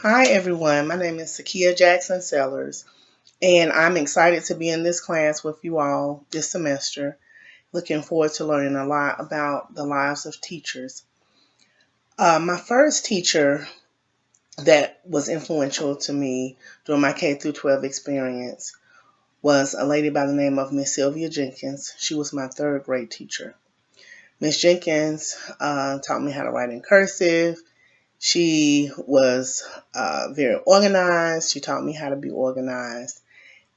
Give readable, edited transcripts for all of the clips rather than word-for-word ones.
Hi everyone, my name is Sakia Jackson Sellers, and I'm excited to be in this class with you all this semester. Looking forward to learning a lot about the lives of teachers. My first teacher that was influential to me during my K through 12 experience was a lady by the name of Miss Sylvia Jenkins. She was my third grade teacher. Miss Jenkins taught me how to write in cursive. She was very organized. She taught me how to be organized.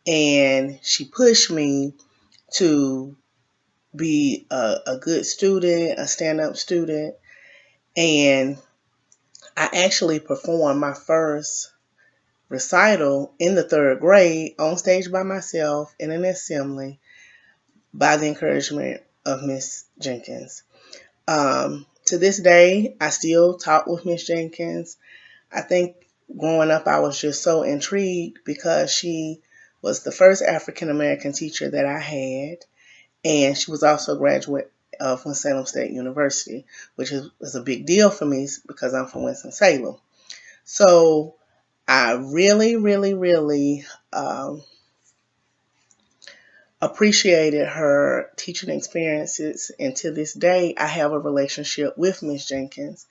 And she pushed me to be a good student, a stand-up student. And I actually performed my first recital in the third grade on stage by myself in an assembly by the encouragement of Miss Jenkins. To this day, I still talk with Miss Jenkins. I think growing up, I was just so intrigued because she was the first African American teacher that I had, and she was also a graduate of Winston-Salem State University, which was a big deal for me because I'm from Winston-Salem. So I really, really, really appreciated her teaching experiences, and to this day, I have a relationship with Miss Jenkins.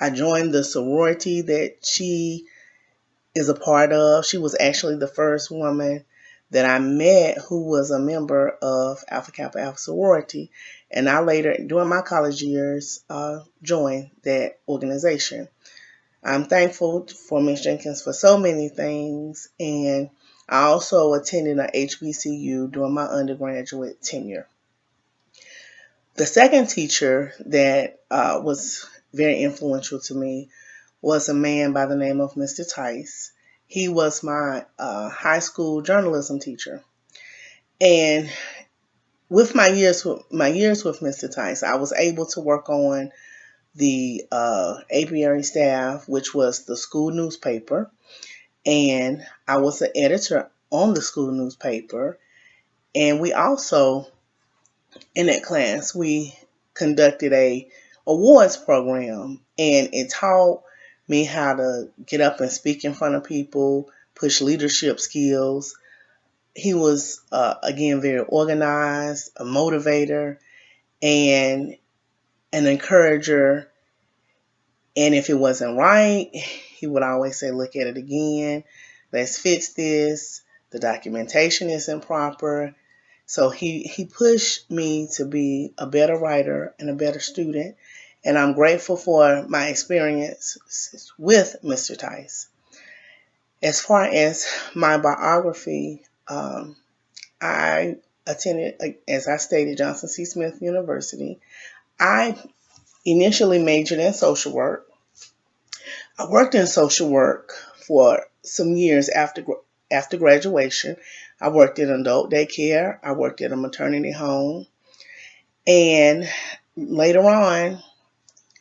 I joined the sorority that she is a part of. She was actually the first woman that I met who was a member of Alpha Kappa Alpha sorority, and I later, during my college years, joined that organization. I'm thankful for Miss Jenkins for so many things, and I also attended a HBCU during my undergraduate tenure. The second teacher that was very influential to me was a man by the name of Mr. Tice. He was my high school journalism teacher, and with my years with Mr. Tice, I was able to work on the apiary staff, which was the school newspaper, and I was the editor on the school newspaper. And we also, in that class, we conducted a awards program, and it taught me how to get up and speak in front of people, push leadership skills. He was again very organized, a motivator, and an encourager. And if it wasn't right, he would always say, "Look at it again. Let's fix this. The documentation isn't proper." So he pushed me to be a better writer and a better student, and I'm grateful for my experience with Mr. Tice. As far as my biography, I attended, as I stated, Johnson C. Smith University. I initially majored in social work. I worked in social work for some years after graduation. I worked in adult daycare. I worked at a maternity home. And later on,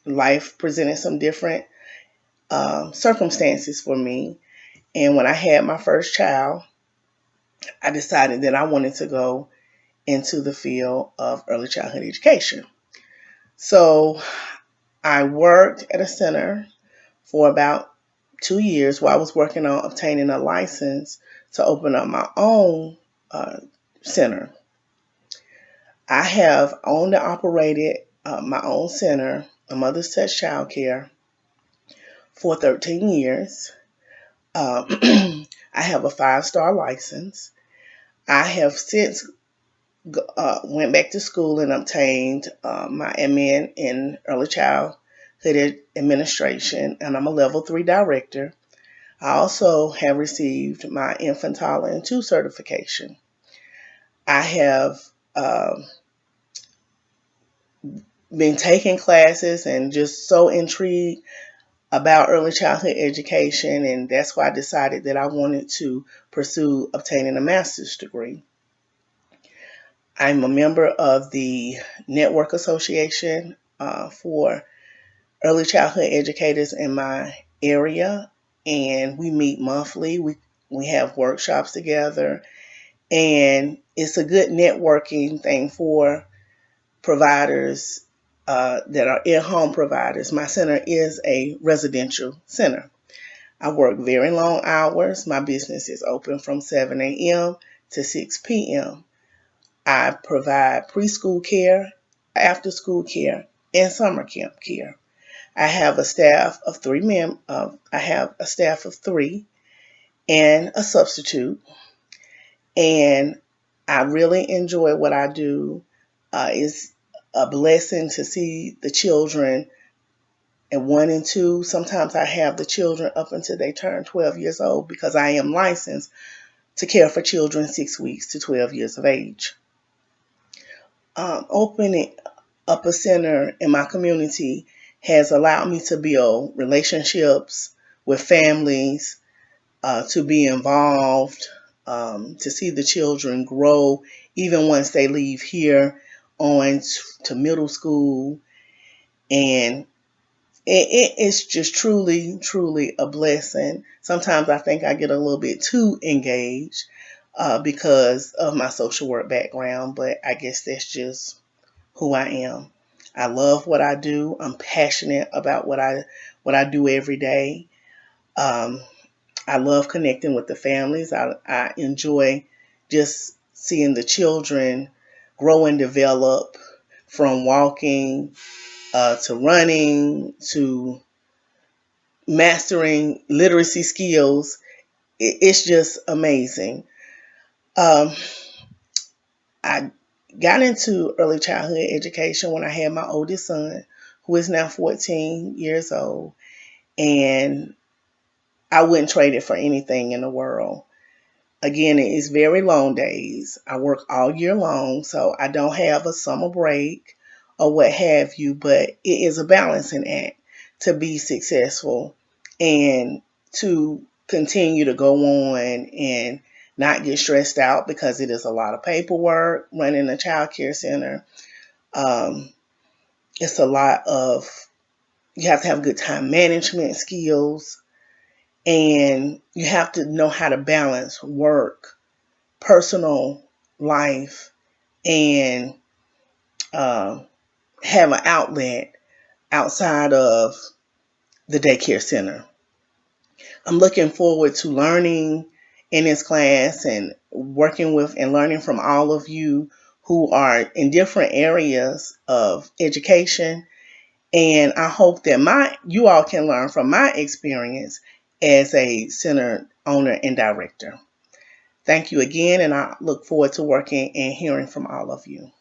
life presented some different circumstances for me. And when I had my first child, I decided that I wanted to go into the field of early childhood education. So I worked at a center for about 2 years while I was working on obtaining a license to open up my own center. I have owned and operated my own center, a Mother's Touch Child Care, for 13 years. I have a 5-star license. I have since went back to school and obtained my MN in early childhood administration, and I'm a level 3 director. I also have received my infant, toddler, and 2 certification. I have been taking classes and just so intrigued about early childhood education, and that's why I decided that I wanted to pursue obtaining a master's degree. I'm a member of the Network Association for early childhood educators in my area, and we meet monthly. We have workshops together, and it's a good networking thing for providers that are in-home providers. My center is a residential center. I work very long hours. My business is open from 7 a.m. to 6 p.m. I provide preschool care, after school care, and summer camp care. I have a staff of three and a substitute, and I really enjoy what I do. It's a blessing to see the children at 1 and 2. Sometimes I have the children up until they turn 12 years old because I am licensed to care for children 6 weeks to 12 years of age. Opening up a center in my community has allowed me to build relationships with families, to be involved, to see the children grow, even once they leave here on to middle school. And it's just truly, truly a blessing. Sometimes I think I get a little bit too engaged because of my social work background, but I guess that's just who I am. I love what I do. I'm passionate about what I do every day. I love connecting with the families. I enjoy just seeing the children grow and develop from walking to running to mastering literacy skills. It's just amazing. Um, I got into early childhood education when I had my oldest son, who is now 14 years old, and I wouldn't trade it for anything in the world. Again, it is very long days. I work all year long, so I don't have a summer break or what have you, but it is a balancing act to be successful and to continue to go on and not get stressed out because it is a lot of paperwork running a child care center. Um, it's a lot of, you have to have good time management skills, and you have to know how to balance work, personal life, and have an outlet outside of the daycare center. I'm looking forward to learning in this class and working with and learning from all of you who are in different areas of education. And I hope that you all can learn from my experience as a center owner and director. Thank you again, and I look forward to working and hearing from all of you.